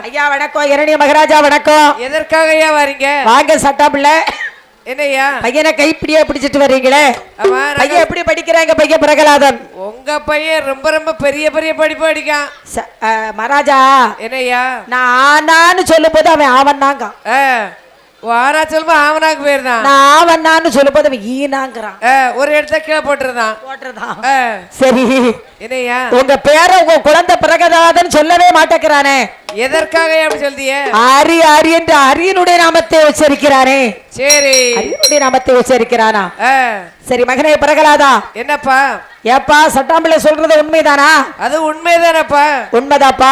ஐயா வணக்கம். இரணிய மகாராஜா வணக்கம். எதற்காக ஐயா வரீங்க? வாங்க சட்டாபிள்ள. என்னையா பையனை கைப்பிடியா பிடிச்சிட்டு வர்றீங்களே? பையன் எப்படி படிக்கிறாங்க? பையன் பிரகலாதன். உங்க பையன் ரொம்ப ரொம்ப பெரிய பெரிய படிப்பு படிக்கான். மகாராஜா என்னையா நான் ஆனான்னு சொல்லும் போது அவன் ஆவன்னாங்க. ஆனா சொல்லுமா ஆவனாக்கு பேர் தான். நான் ஆவன்னான்னு சொல்லும் போது அவன் ஈனாங்கிறான். ஒரு இடத்த கீழே போட்டுருதான். சரி என்னையா உங்க பேரை உங்க குழந்தை பிரகலாதன் சொல்லவே மாட்டேங்கிறானே, எதற்காக அப்படி சொல்லிய? ஆரி ஆரி என்று அரியனுடைய நாமத்தை உச்சரிக்கிறானே. சரி அரியனுடைய நாமத்தை உச்சரிக்கிறானா? சரி மகனே பிரகலாதா. என்னப்பா? ஏப்பா சட்டாம்பிள்ளை சொல்றது உண்மைதானா? அது உண்மைதானப்பா. உண்மைதாப்பா.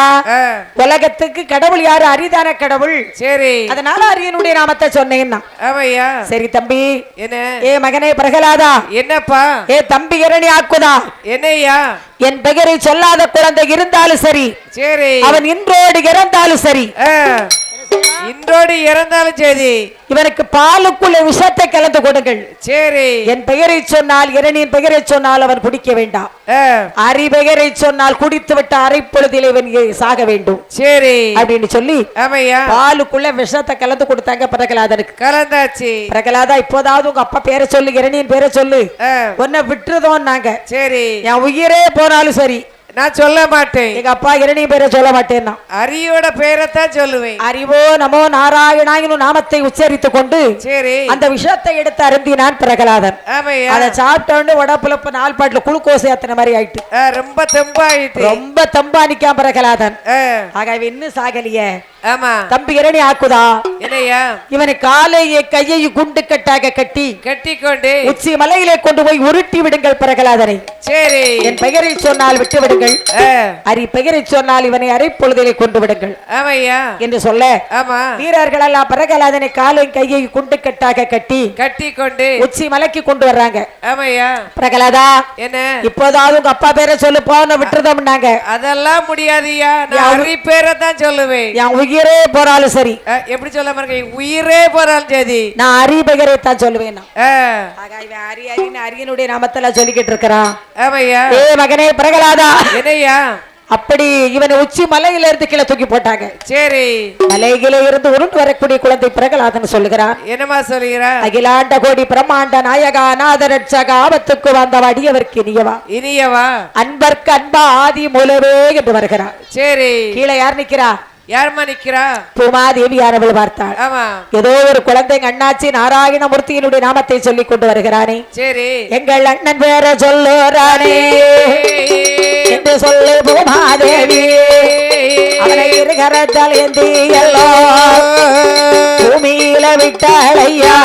உலகத்துக்கு கடவுள் யாரு? அரிதான கடவுள். சரி அதனால அரியனுடைய நாமத்தை சொன்னேன்னா. ஆமையா. சரி தம்பி. என்ன? ஏ மகனே பிரகலாதா. என்னப்பா? ஏ தம்பி இரணி ஆக்குதா. என்னையா? என் பெயரை சொல்லாத குழந்தை இருந்தாலும் சரி, சரி அவன் இன்றோடு இறந்தாலும் சரி, இன்றோடு இறந்தாலும் சரி, இவனுக்கு பாலுக்குள்ள விஷத்தை கலந்து கொடுங்கள். சரி என் பெயரை சொன்னால் இரணியின் பெயரை சொன்னால் அவன் குடிக்க வேண்டாம். அரி பெயரை சொன்னால் குடித்து விட்ட அரை பொழுதில் இவன் சாக வேண்டும். சரி அப்படின்னு சொல்லி பாலுக்குள்ள விஷத்தை கலந்து கொடுத்தாங்க பிரகலாதனுக்கு. கலந்தாச்சு. பிரகலாதா இப்போதாவது உங்க அப்பா பேரை சொல்லு, இரணியின் பேரை சொல்லு, உன்னை விட்டுறதோம் நாங்க. சரி என் உயிரே போனாலும் சரி நான் சொல்ல மாட்டேன். எங்க அப்பா இரணிய பேரை சொல்ல மாட்டேன். அரியோட பேரைத்தான் சொல்லுவேன். அறிவோ நமோ நாராயணாயினும் நாமத்தை உச்சரித்துக் கொண்டு சரி அந்த விஷத்தை எடுத்து அருந்தினான் பிரகலாதன். அதை சாப்பிட்ட உடம்புல நாள் பாட்டுல குளுக்கோஸ் ஏத்தன மாதிரி ஆயிட்டு ரொம்ப தெம்பாயிட்டு ரொம்ப தெம்பா நிக்காம பிரகலாதன். ஆகவே இன்னும் சாகலியே. ஆமா தம்பி இரணி ஆக்குதா. என்னையா? இவனை காலையை கையை குண்டு கட்டாக கட்டி கொண்டு உச்சி மலையிலே கொண்டு போய் உருட்டி விடுங்கள் பிரகலாதனை. சரி என் பெயரை சொன்னால் விட்டு விடுங்கள், அரி பெயரை சொன்னால் இவனை அரை பொழுதிலே கொண்டு விடுங்கள் என்று சொல்ல வீரர்கள் எல்லாம் பிரகலாதனை காலை கையை குண்டு கட்டாக கட்டி கொண்டு உச்சி மலைக்கு கொண்டு வர்றாங்க. பிரகலாதா என்ன இப்போதாவது உங்க அப்பா பேரை சொல்லு, போன விட்டுறதோம்னாங்க. அதெல்லாம் முடியாதுயா, நான் அரி பேரை தான் சொல்லுவேன். உயிரே போறாலும் சரி. எப்படி சொல்ல மாட்டேங்க? உயிரே போறாலும் சரி நான் அரி பெயரை தான் சொல்லுவேன். அரி அரின்னு அரியனுடைய நாமத்துல சொல்லிக்கிட்டு இருக்கிறான். ஏ மகனே பிரகலாதா. என்னையா? அப்படி இவனை உச்சி மலையில இருந்து கீழே தூக்கி போட்டாங்க. சரி மலையில இருந்து உருண்டு வரக்கூடிய குழந்தை பிரகலாதன் சொல்லுகிறான். என்னமா சொல்லுகிறான்? அகிலாண்ட கோடி பிரம்மாண்ட நாயகா நாத ரட்சக ஆபத்துக்கு வந்த அடியவர்க்கு இனியவா அன்பர்க்கு அன்பா ஆதி மூலவே என்று வருகிறான். சரி கீழே யார் நிக்கிறா? யாருமா நிக்கிறா? பூமாதேவி யாரவள் பார்த்தாள். ஆமா ஏதோ ஒரு குழந்தை அண்ணாச்சி நாராயணமூர்த்தியினுடைய நாமத்தை சொல்லிக் கொண்டு வருகிறானே. சரி எங்கள் அண்ணன் பேர சொல்லுறானே என்று சொல்லு பூமாதேவி. அவனை இருகரத்தால் ஏந்தி எல்லாம் பூமியில விட்டாளையா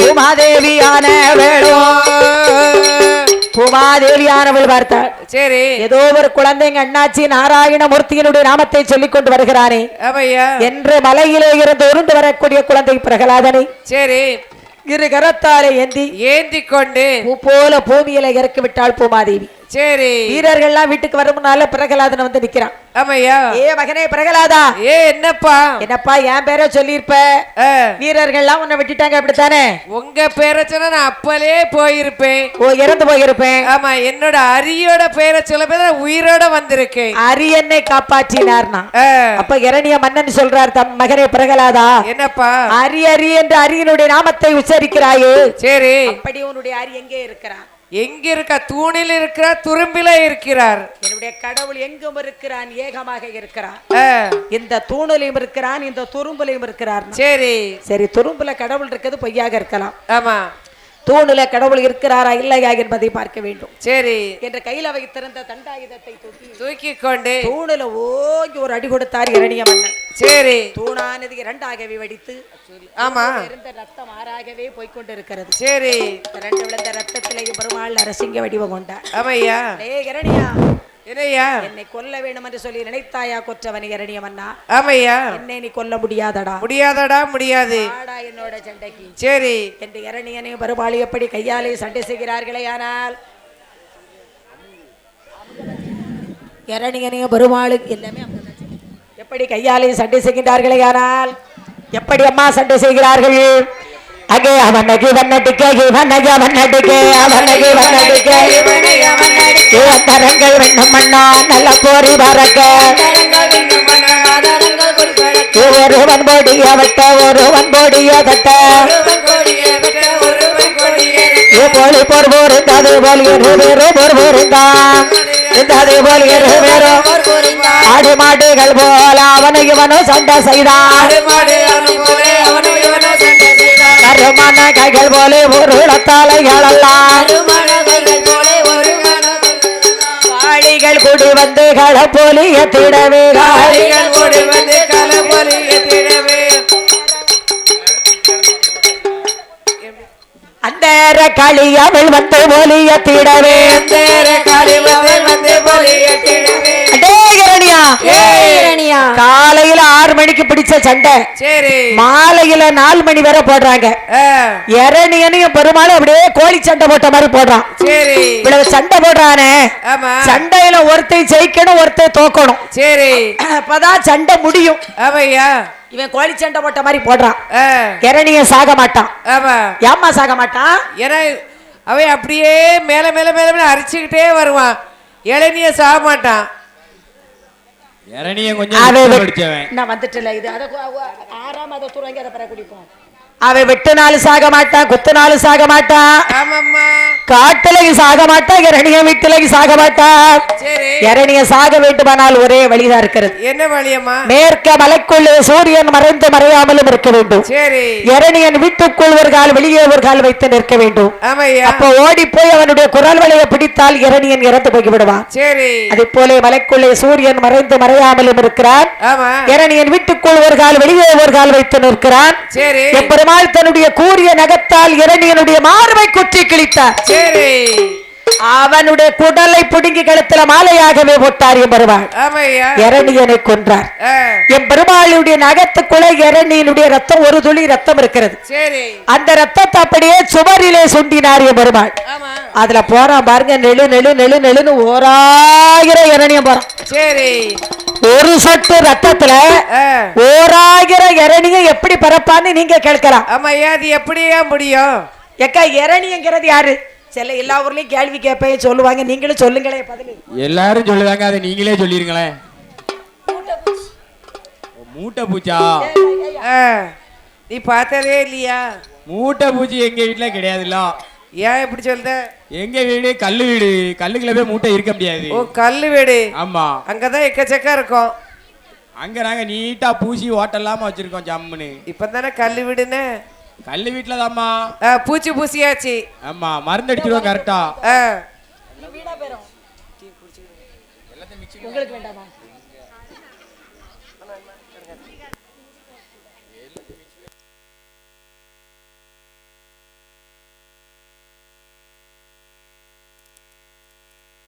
பூமாதேவியான வேணும். பூமாதேவியானவள் பார்த்தாள். சரி ஏதோ ஒரு குழந்தைங்க அண்ணாச்சி நாராயணமூர்த்தியினுடைய நாமத்தை சொல்லிக் கொண்டு வருகிறானே என்று மலையிலே இருந்து உருண்டு வரக்கூடிய குழந்தை பிரகலாதனை சரி இரு கரத்தாலே ஏந்தி கொண்டு போல பூமியில இறக்கி விட்டாள் பூமாதேவி. சரி வீரர்கள் எல்லாம் வீட்டுக்கு வர முன்னால பிரகலாதன் வந்து நிக்கிறான். ஆமையா. ஏ மகனே பிரகலாதா. ஏ என்னப்பா? என்னப்பா என் பேரை சொல்லிருப்ப, வீரர்கள் எல்லாம் உன்னை விட்டுட்டாங்க அப்படித்தானே? உங்க பேரை சொன்னா நான் அப்பலே போயிருப்பேன். ஓ இறந்து போயிருப்பேன். ஆமா என்னோட அரியோட பேரை சொல்ல போய் உயிரோட வந்திருக்கேன். அரி என்னை காப்பாற்றினார்னா அப்ப இரணிய மன்னன் சொல்றார் தம் மகனே பிரகலாதா. என்னப்பா? அரி அரி என்று அரியனுடைய நாமத்தை உச்சரிக்கிறாயே. சரி அப்படி உன்னுடைய அரி எங்கே இருக்கிறான்? எங்க இருக்க? தூணில் இருக்கிறார், துரும்பில இருக்கிறார். என்னுடைய கடவுள் எங்கும் இருக்கிறான், ஏகமாக இருக்கிறான். இந்த தூணிலையும் இருக்கிறான், இந்த துரும்புலையும் இருக்கிறார். சரி சரி துரும்புல கடவுள் இருக்கிறது பொய்யாக இருக்கலாம். ஆமா தூணில கடவுள் இருக்கிறாரா இல்லையா என்பதை பார்க்க வேண்டும். சரி என்ற கையில வைத்திருந்த தண்டாயுதத்தை தூக்கி கொண்டு தூணில ஓங்கி ஒரு அடி கொடுத்தார் இரணிய மன்னன். சரி தூணானது இரண்டாகவே வெடித்து ஆமா இருந்த ரத்தம் ஆறாகவே போய்கொண்டிருக்கிறது. சரி இரண்டு விழுந்த ரத்தத்திலேயும் பெருமாள் அரசிங்க வடிவம் கொண்டார். ஆமையா. ஏ இரணியா என்னை கொல்ல வேண்டும் என்று சொல்லி நினைத்தாயா கொற்றவன் இரணிய மன்னா? ஆமையா. என்னை நீ கொல்ல முடியாதடா. முடியாது என்னோட சண்டைக்கு. சரி என்று இரணியனையும் பெருமாள் எப்படி கையாலே சண்டை செய்கிறார்களே. ஆனால் இரணியனையும் பெருமாளுக்கு எல்லாமே எப்படி கையாலே சண்டை செய்கின்றார்களே. ஆனால் எப்படி அம்மா சண்டை செய்கிறார்கள்? அங்கே அவனக்கு வண்ணடிக்க இவனக வண்ணடிக்க அவனக்கு வண்ணடிக்க இவனங்கள் வெண்ணம் மண்ணா நல்ல போரி வரக்க ஒருவன் கொடிய வெட்ட ஒருவன் கொடிய தட்ட போலி போர் போரிந்தது போல் வேறு போர் போரிந்தான் இந்தது போல் வேறு ஆடு மாடுகள் போல அவனு இவனும் சண்டை செய்தான் கருமான கைகள் போல ஒரு தலைகளெல்லாம் காளிகள் கூடி வந்து களப்பொலிய திடவே காளிகள் கூடி வந்து களப்பொலிய திடவே அந்தர களி அவள் வந்து போலிய திடவே அந்தர களி அவள் வந்து போலிய திடவே காலையில 6 மணிக்கு பிடிச்ச சண்டை சரி மாலையில 4 மணி வரை போடுறாங்க இரணியனையும் பெருமாளும் அப்படியே கோழி சண்டை போட்ட மாதிரி போடுறான் சரி இவ்வளவு சண்டை போடுறானே சண்டையில ஒருத்தர் ஜெயிக்கணும் ஒருத்தர் தோக்கணும் சரி அப்பதான் சண்டை முடியும் ஆமையா இவன் கோழி சண்டை போட்ட மாதிரி போடுறான் இரணிய சாக மாட்டான் ஏம்மா சாக மாட்டான் ஏன்னா அவன் அப்படியே மேல மேல மேல மேல அரிச்சுக்கிட்டே வருவான் இளநிய சாக மாட்டான் இரணிய கொஞ்சம் படிச்சவன் நான் வந்துட்டல இது அத 6ஆம் அத துறங்க அத பர குடிப்போம் அவன் வெட்டு நாள் சாக மாட்டான் குத்து நாள் சாக மாட்டான் ஆமாம்மா காட்டுலயும் சாக மாட்டான் இரணிய வீட்டுலயும் சாக மாட்டான் சரி இரணிய சாக வேண்டுமானால் ஒரே வழிதான் இருக்கிறது என்ன வழியம்மா மேற்க மலைக்குள்ளே சூரியன் மறைந்து மறையாமலும் இருக்க வேண்டும் சரி இரணியன் வீட்டுக்குள் ஒரு கால் வெளியே ஒரு கால் வைத்து நிற்க வேண்டும் ஆமையா அப்ப ஓடி போய் அவனுடைய குரல் வளையை பிடித்தால் இரணியன் இறந்து போய் விடுவான் சரி அதே போல மலைக்குள்ளே சூரியன் மறைந்து மறையாமலும் இருக்கிறான் ஆமா இரணியன் வீட்டுக்குள் ஒரு கால் வெளியே ஒரு கால் வைத்து நிற்கிறான் சரி தன்னுடைய கூரிய நகத்தால் இரணியனுடைய மார்பை குற்றி கிழித்தார் சரி அவனுடைய குடலை புடுங்கி கழுத்துல மாலையாகவே போட்டார் என் பெருமாள் இரணியனை கொன்றார் என் பெருமாளுடைய நகத்துக்குள்ள இரணியனுடைய ரத்தம் ஒரு துளி ரத்தம் இருக்கிறது சரி அந்த ரத்தத்தை அப்படியே சுவரிலே சுண்டினார் என் பெருமாள் அதுல போறான் பாருங்க நெழு நெழு நெழு நெழுன்னு 1000 இரணியம் போறான் சரி ஒரு சொட்டு ரத்தத்துல 1000 இரணியம் எப்படி பரப்பான்னு நீங்க கேட்கலாம் ஆமா அது எப்படியா முடியும் எக்கா இரணியங்கிறது யாரு செல்ல எல்லா ஊர்லயும் கேள்வி கேட்பேன் சொல்லுவாங்க நீங்களும் சொல்லுங்களே பதில் எல்லாரும் சொல்லுவாங்க அதை நீங்களே சொல்லிருங்களேன் மூட்டை பூச்சா நீ பார்த்ததே இல்லையா மூட்டை பூச்சி எங்க வீட்டுல கிடையாதுல்ல ஏன் இப்படி சொல்ற எங்க வீடு கல்லு வீடு கல்லுக்குள்ள போய் மூட்டை இருக்க முடியாது ஓ கல்லு வீடு ஆமா அங்கதான் எக்கச்சக்கா இருக்கும் அங்க நாங்க நீட்டா பூசி ஓட்டலாம வச்சிருக்கோம் ஜம்முன்னு இப்பதானே கல்லு வீடுன்னு கல்லு வீட்டுல தாம்மா பூச்சி பூசியாச்சு ஆமா மருந்து அடிச்சிருவோம் கரெக்டா உங்களுக்கு வேண்டாமா